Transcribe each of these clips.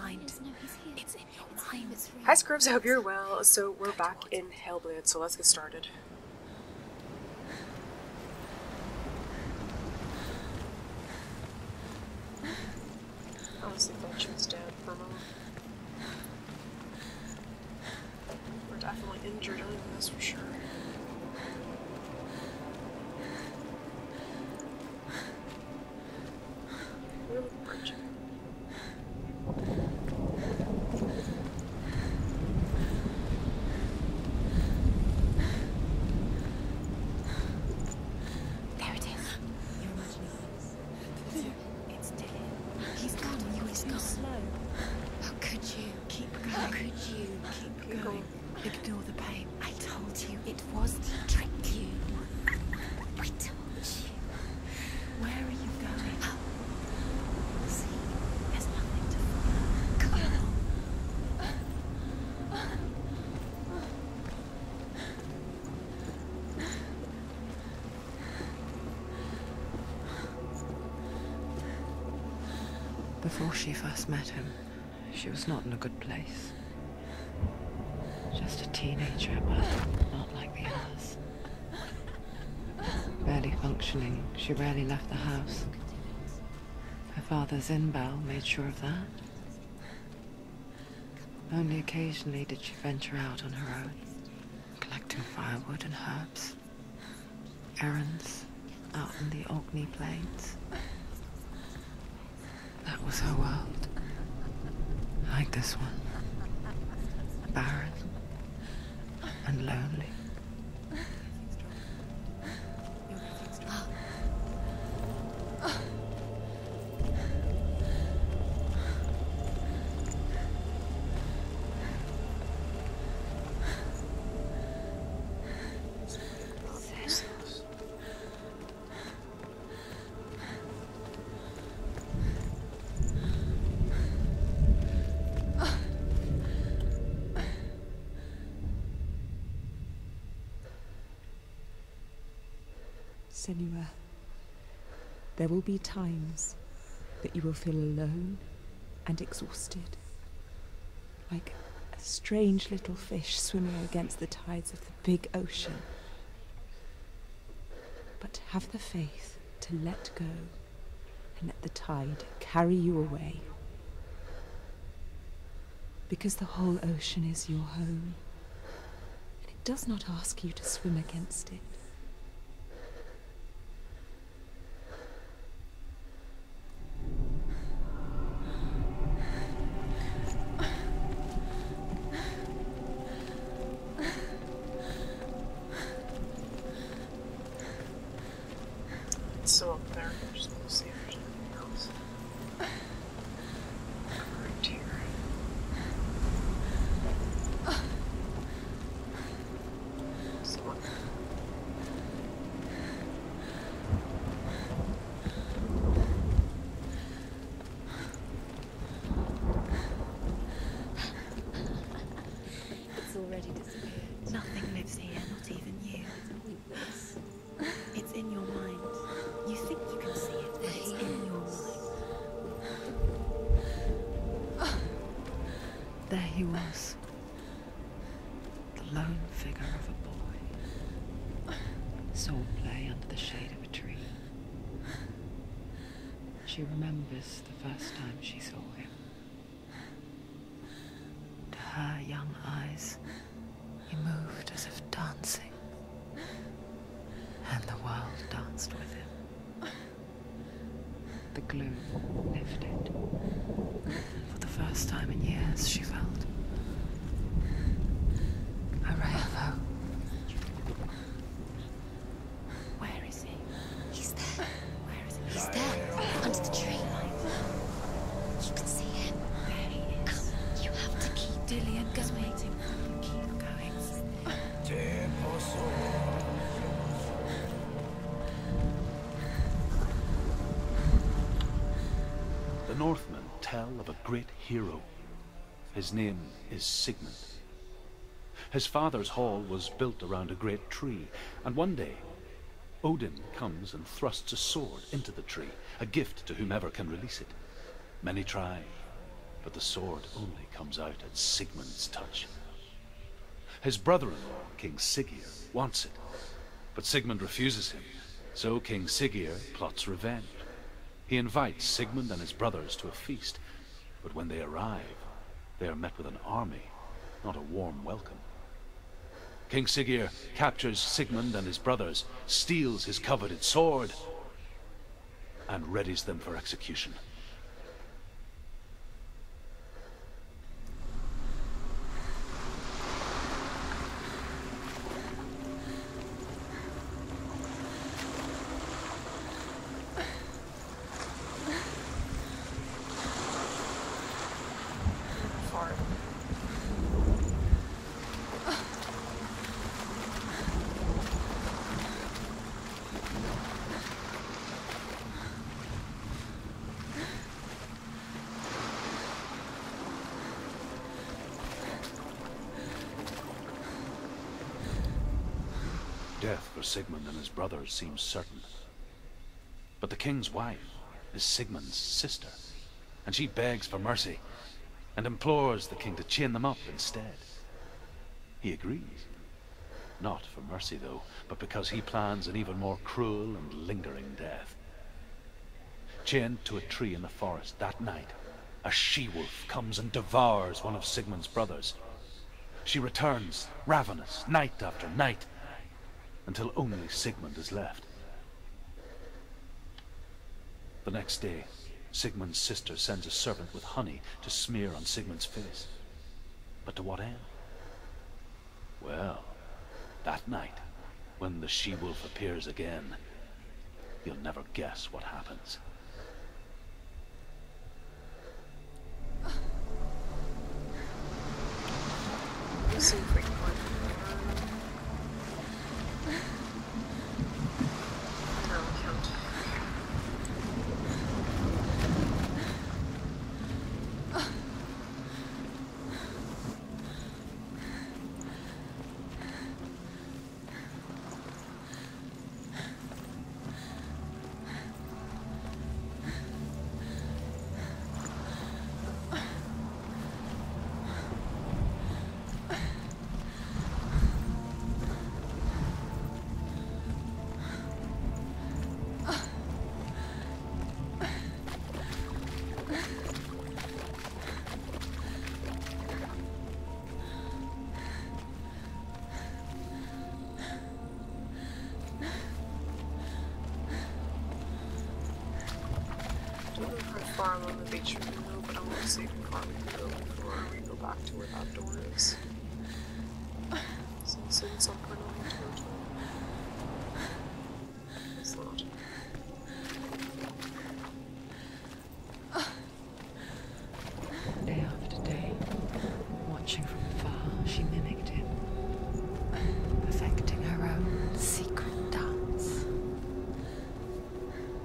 mind. It's in your mind. Hi Scrubs, I hope you're well. So we're back in Hellblade, so let's get started. I honestly thought she was dead for a moment. We're definitely injured on this for sure. Really bridging. There it is. You're imagining this. It's dead. He's gone. You was gone. Slow. How could you? Keep going. How could you? Keep going. Ignore the pain. I told you it was to trick you. I told you. Where are you going? See, there's nothing to follow. Come on. Before she first met him, she was not in a good place. Just a teenager, but not like the others. Barely functioning, she rarely left the house. Her father's in-bell made sure of that. Only occasionally did she venture out on her own, collecting firewood and herbs. Errands out in the Orkney Plains. That was her world. Like this one. Barren and lonely. Senua, there will be times that you will feel alone and exhausted, like a strange little fish swimming against the tides of the big ocean. But have the faith to let go and let the tide carry you away. Because the whole ocean is your home, and it does not ask you to swim against it. So up there, I just want to see if there's anything else. Right here. Someone. It's already disappeared. Nothing lives here, not even you. It's in your mind. You think you can see it, but it's in your mind. There he was. The lone figure of a boy. Sword play under the shade of a tree. She remembers the first time she saw him. To her young eyes, he moved as if dancing. And the world danced with him. The gloom lifted. And for the first time in years, she felt a ray of hope. Where is he? He's there. Where is he? He's there, under the tree. You can see him. There he is. You have to keep Dillian waiting. Keep going. The Northmen tell of a great hero. His name is Sigmund. His father's hall was built around a great tree, and one day Odin comes and thrusts a sword into the tree, a gift to whomever can release it. Many try, but the sword only comes out at Sigmund's touch. His brother-in-law, King Siggeir, wants it, but Sigmund refuses him, so King Siggeir plots revenge. He invites Sigmund and his brothers to a feast, but when they arrive, they are met with an army, not a warm welcome. King Siggeir captures Sigmund and his brothers, steals his coveted sword, and readies them for execution. Death for Sigmund and his brothers seems certain. But the king's wife is Sigmund's sister, and she begs for mercy and implores the king to chain them up instead. He agrees. Not for mercy, though, but because he plans an even more cruel and lingering death. Chained to a tree in the forest that night, a she-wolf comes and devours one of Sigmund's brothers. She returns, ravenous, night after night, until only Sigmund is left. The next day, Sigmund's sister sends a servant with honey to smear on Sigmund's face. But to what end? Well, that night, when the she-wolf appears again, you'll never guess what happens. Let's see if we can find no, we can't. Far along the beach we can go, but I want to see how far we can go before we go back to where that door is. So it's in some kind of territory. It's not. Day after day, watching from far, she mimicked him, perfecting her own secret dance,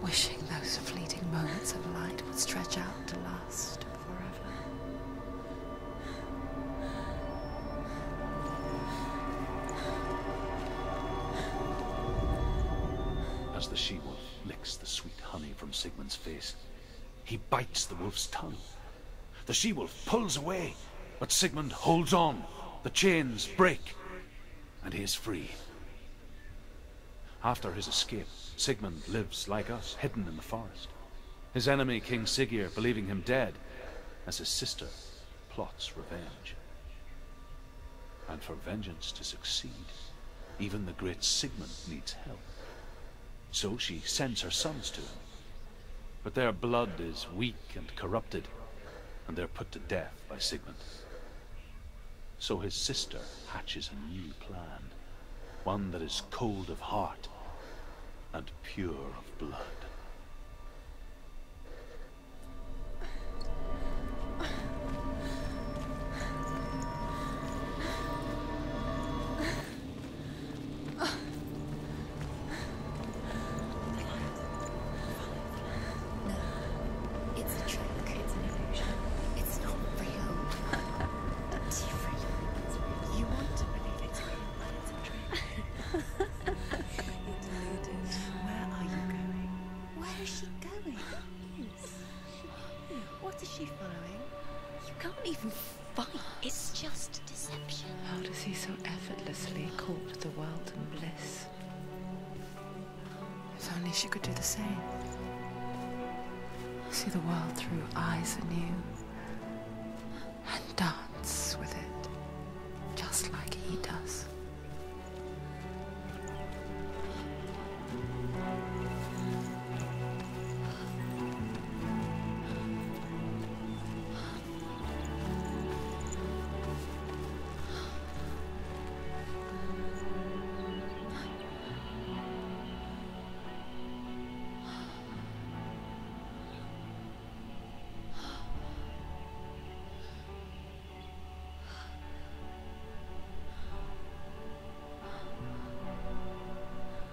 wishing those fleeting moments of light would stretch out to last forever. As the she-wolf licks the sweet honey from Sigmund's face, he bites the wolf's tongue. The she-wolf pulls away, but Sigmund holds on. The chains break, and he is free. After his escape, Sigmund lives like us, hidden in the forest. His enemy, King Siggeir, believing him dead, as his sister plots revenge. And for vengeance to succeed, even the great Sigmund needs help. So she sends her sons to him. But their blood is weak and corrupted, and they're put to death by Sigmund. So his sister hatches a new plan, one that is cold of heart and pure of blood. What is she following? can't even fight. It's just deception. How does he so effortlessly court the world and bliss? If only she could do the same. See the world through eyes anew and dance with it, just like he does.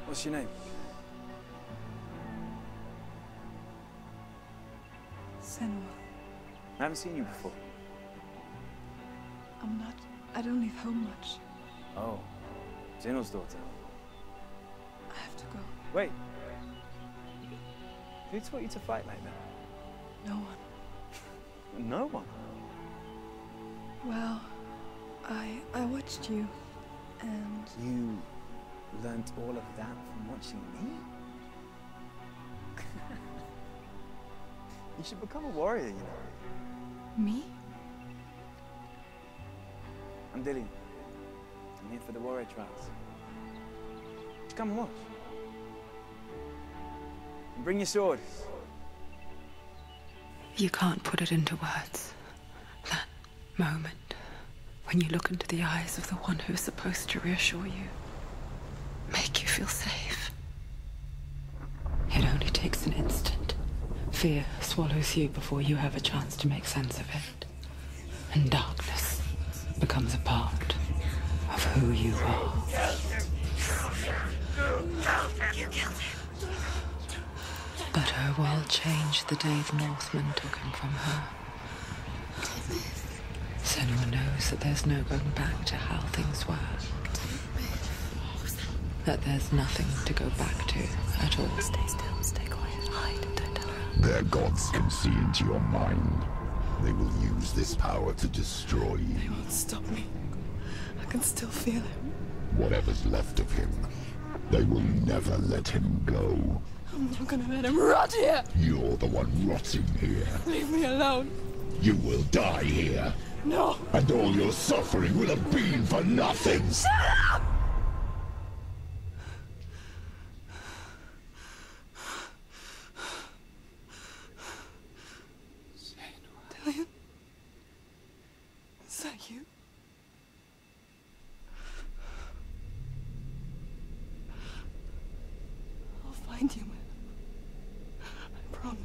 What's your name? Senua. I haven't seen you before. I don't leave home much. Oh, Zenua's daughter. I have to go. Wait. Who taught you to fight like that? No one. No one? Well, I watched you, and You learnt all of that from watching me? You should become a warrior, you know. me? I'm Dillian. I'm here for the warrior trials. Just come and watch. And bring your sword. You can't put it into words. That moment when you look into the eyes of the one who's supposed to reassure you, make you feel safe. It only takes an instant. Fear swallows you before you have a chance to make sense of it. And darkness becomes a part of who you are. You killed him. But her world changed the day the Northmen took him from her. Senua knows that there's no going back to how things were. That there's nothing to go back to at all. Stay still, stay quiet, hide, don't tell her. Their gods can see into your mind. They will use this power to destroy They you. won't stop me. I can still feel him. Whatever's left of him, they will never let him go. I'm not gonna let him rot here. You're the one rotting here. Leave me alone. You will die here. No. And all your suffering will have been for nothing. Shut up! Dillian? Is that you? I'll find you, man. I promise.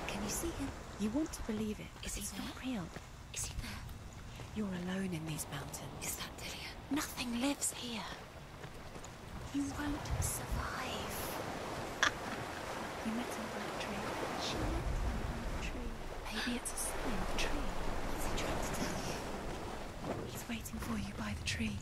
Can you see him? You want to believe it. Is he not real? Is he there? You're alone in these mountains. Is that Dillian? Nothing lives here. You won't survive. You met him by a tree. She met him by a tree. Maybe it's a sign of the tree. What's he trying to tell you? He's waiting for you by the tree.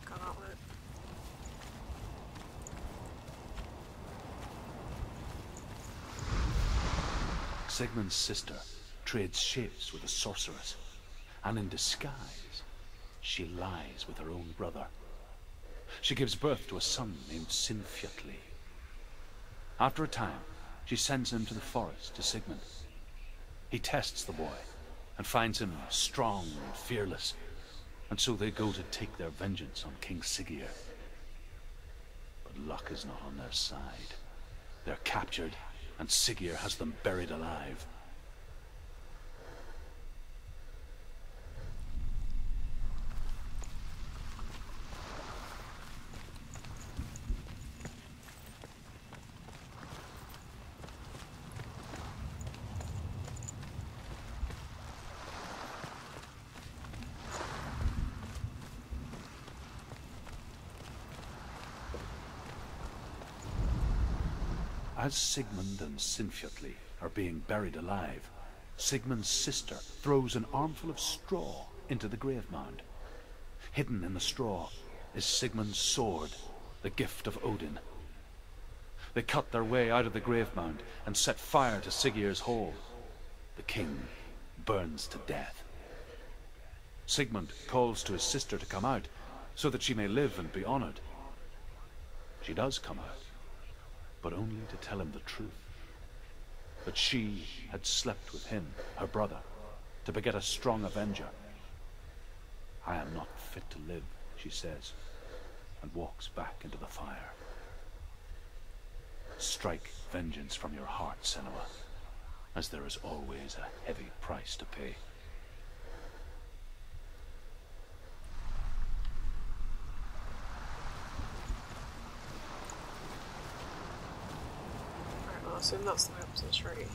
Gauntlet. Sigmund's sister trades shapes with a sorceress, and in disguise, she lies with her own brother. She gives birth to a son named Sinfjotli. After a time, she sends him to the forest to Sigmund. He tests the boy and finds him strong and fearless, and so they go to take their vengeance on King Siggeir. But luck is not on their side. They're captured, and Siggeir has them buried alive. As Sigmund and Sinfjotli are being buried alive, Sigmund's sister throws an armful of straw into the grave mound. Hidden in the straw is Sigmund's sword, the gift of Odin. They cut their way out of the grave mound and set fire to Siggeir's hole. The king burns to death. Sigmund calls to his sister to come out so that she may live and be honored. She does come out, but only to tell him the truth. That she had slept with him, her brother, to beget a strong avenger. I am not fit to live, she says, and walks back into the fire. Strike vengeance from your heart, Senua, as there is always a heavy price to pay. I assume that's the way up to the tree.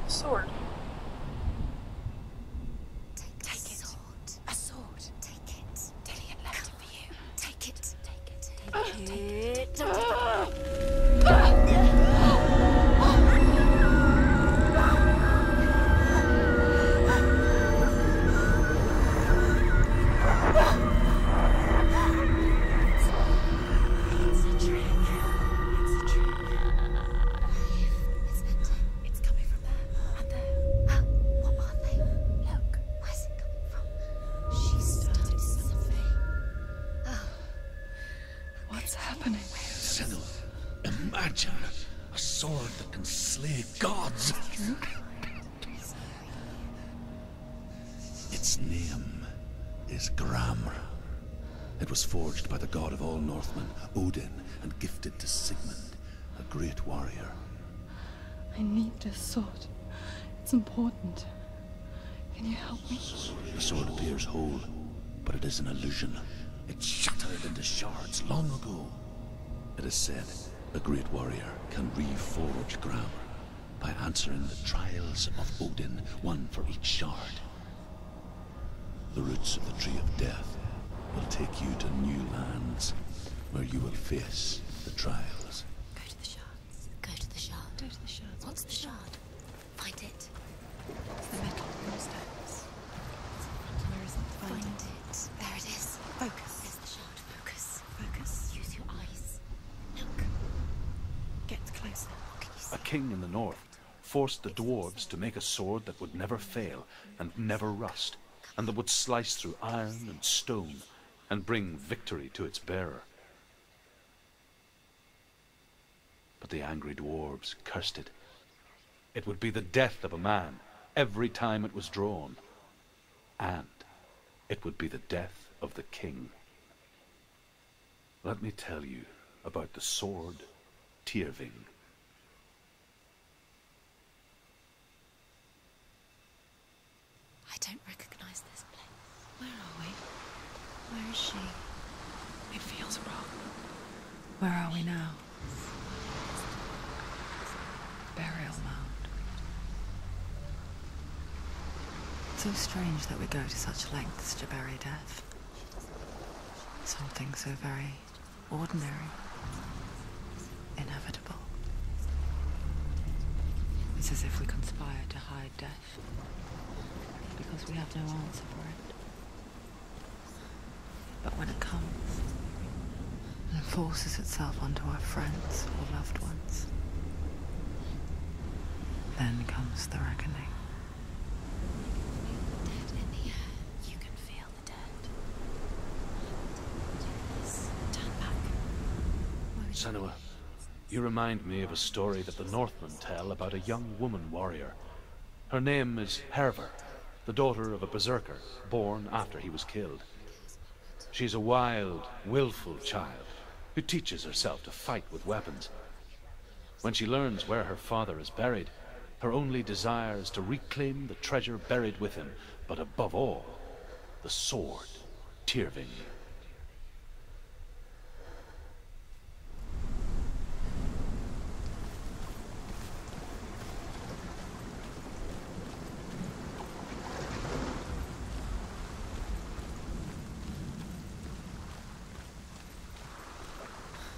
Sword. Take it. A sword. Take it. Dillian left it for you. Take it. Take it. Take it. Its name is Gramr. It was forged by the god of all Northmen, Odin, and gifted to Sigmund, a great warrior. I need this sword. It's important. Can you help me? The sword appears whole, but it is an illusion. It shattered into shards long ago. It is said a great warrior can reforge Gramr by answering the trials of Odin, one for each shard. The roots of the Tree of Death will take you to new lands, where you will face the trials. Go to the shards. Go to the shard. Go to the shards. What's the shard? Find it. It's the metal stones. Where is it? Find it. There it is. Focus. There's the shard. Focus. Focus. Use your eyes. Look. Get closer. What can you see? A king in the north forced the dwarves to make a sword that would never fail and never rust, and that would slice through iron and stone and bring victory to its bearer. But the angry dwarves cursed it. It would be the death of a man every time it was drawn, and it would be the death of the king. Let me tell you about the sword Tyrving. I don't recognize this place. Where are we? Where is she? It feels wrong. Where are we now? Burial mound. So strange that we go to such lengths to bury death. Something so very ordinary, inevitable. It's as if we conspire to hide death, because we have no answer for it. But when it comes and forces itself onto our friends or loved ones. Then comes the reckoning. Dead in the air. You can feel the dead. Turn back. Senua, you remind me of a story that the Northmen tell about a young woman warrior. Her name is Herver, the daughter of a berserker born after he was killed. She's a wild, willful child who teaches herself to fight with weapons. When she learns where her father is buried, her only desire is to reclaim the treasure buried with him, but above all, the sword, Tyrving.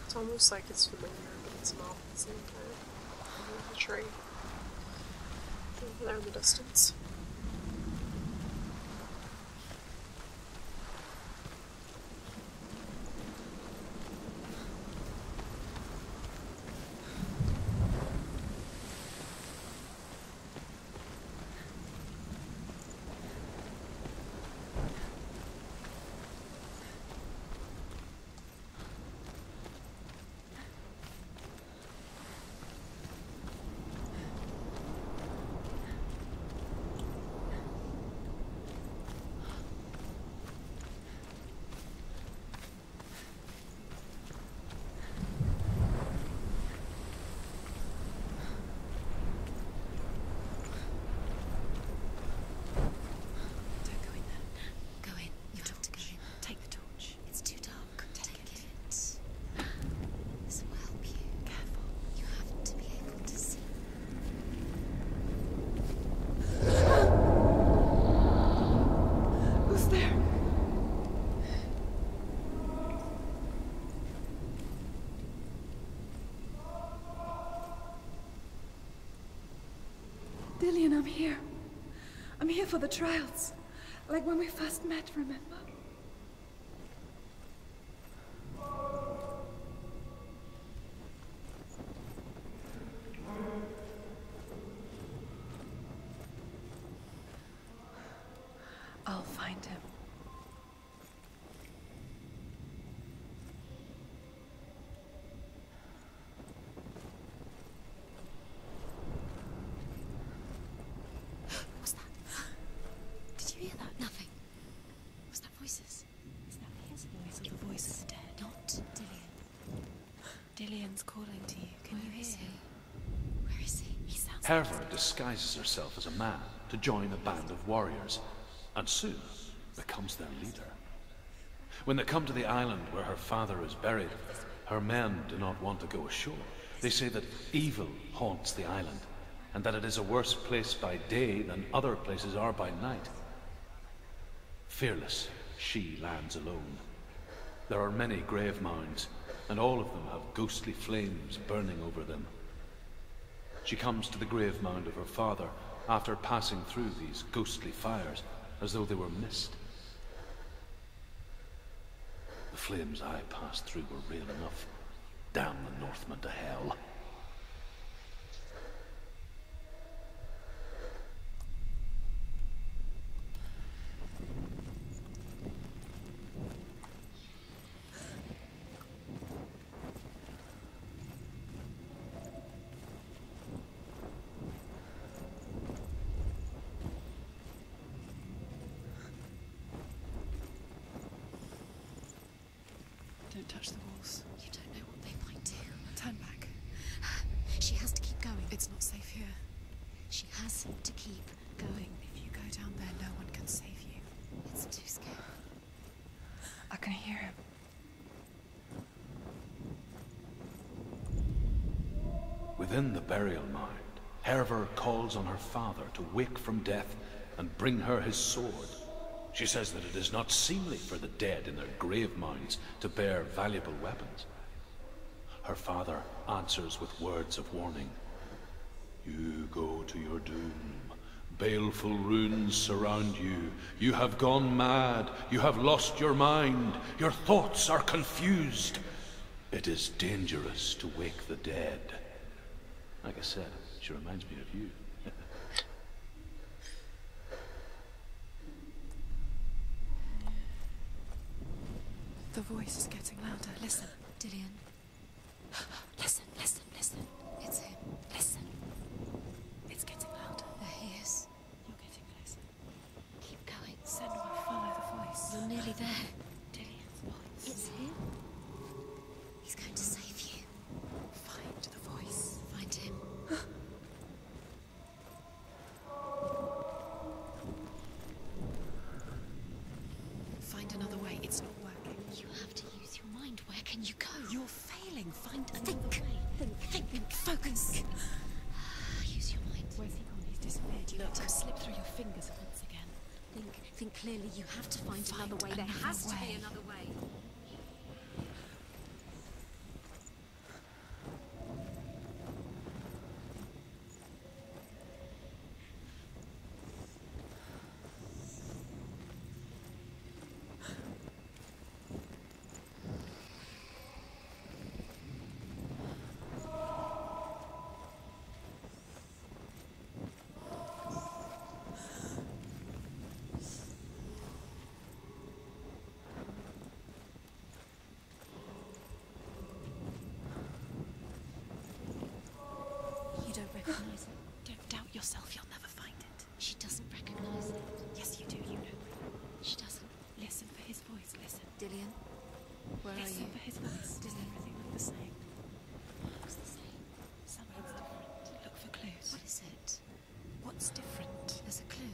It's almost like it's familiar, but it's not at the same time. The tree. Over there in the distance. Dillian, I'm here. I'm here for the trials. Like when we first met, remember? I'll find him. Dillian's calling to you. Can you hear him? Where is he? He sounds... Herver disguises herself as a man to join a band of warriors, and soon becomes their leader. When they come to the island where her father is buried, her men do not want to go ashore. They say that evil haunts the island, and that it is a worse place by day than other places are by night. Fearless, she lands alone. There are many grave mounds, and all of them have ghostly flames burning over them. She comes to the grave mound of her father after passing through these ghostly fires as though they were mist. The flames I passed through were real enough. Damn the Northmen to hell. Don't touch the walls. You don't know what they might do. Turn back. She has to keep going. It's not safe here. She has to keep going. If you go down there, no one can save you. It's too scary. I can hear him. Within the burial mound, Herver calls on her father to wake from death and bring her his sword. She says that it is not seemly for the dead in their grave mounds to bear valuable weapons. Her father answers with words of warning. You go to your doom, Baleful runes surround you. You have gone mad. You have lost your mind. Your thoughts are confused. It is dangerous to wake the dead. Like I said, she reminds me of you. The voice is getting louder. Listen. Dillian. Listen, listen, listen. It's him. Listen. It's getting louder. There he is. You're getting closer. Keep going. Senua, follow the voice. You're nearly there. Dillian's voice. It's him. He's going to save you. Find the voice. Find him. Find another way. It's not working. You have to use your mind. Where can you go? You're failing. Find another way. Think. Focus. Use your mind. Where's he gone? He's disappeared. You let him slip through your fingers once again. Think clearly. You have to find another way. There has to be another way. Recognize it. Don't doubt yourself, you'll never find it. She doesn't recognize it. Yes, you do, you know. She doesn't. Listen for his voice, listen. Dillian, where are you? Listen for his voice. Does everything look the same? Looks the same. Something's different. Look for clues. What is it? What's different? There's a clue.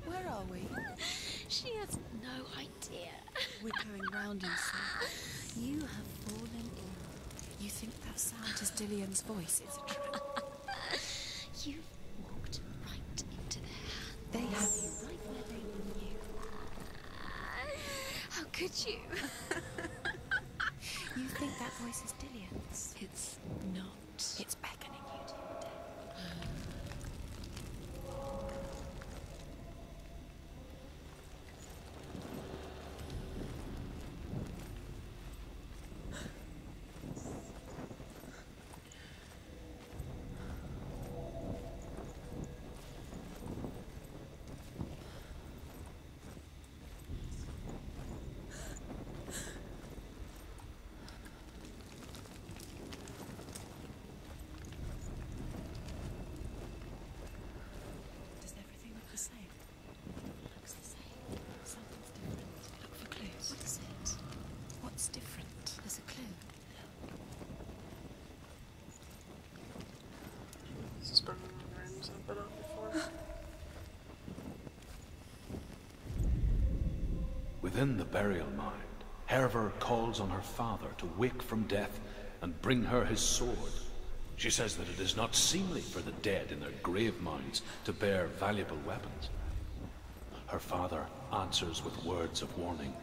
Where are we? She has no idea. We're going round in circles. You have fallen in. You think that sound is Dillian's voice? It's a trap. You've walked right into their hands. They have you right where they want you. How could you? You think that voice is Dillian's? It's not. It's beckoning you to your death. Within the burial mound, Herver calls on her father to wake from death and bring her his sword. She says that it is not seemly for the dead in their grave mounds to bear valuable weapons. Her father answers with words of warning.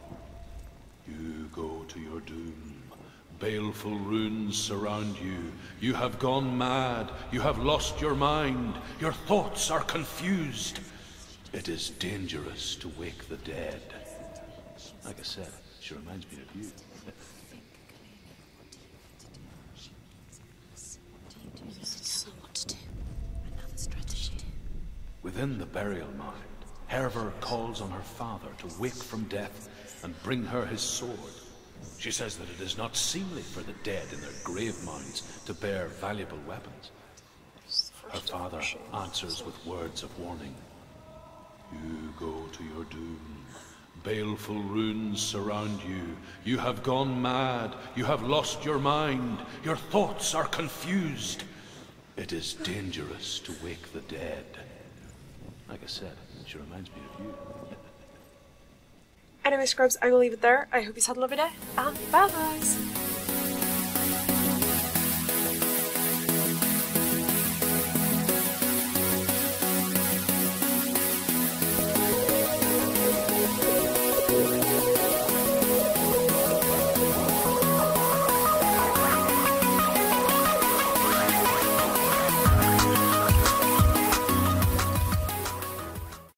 You go to your doom. Baleful runes surround you. You have gone mad. You have lost your mind. Your thoughts are confused. It is dangerous to wake the dead. Like I said, she reminds me of you. Within the burial mound, Herver calls on her father to wake from death and bring her his sword. She says that it is not seemly for the dead in their grave mounds to bear valuable weapons. Her father answers with words of warning. You go to your doom. Baleful runes surround you. You have gone mad. You have lost your mind. Your thoughts are confused. It is dangerous to wake the dead. Like I said, she reminds me of you. Anyway, Scrubs, I will leave it there. I hope you had a lovely day, and bye guys!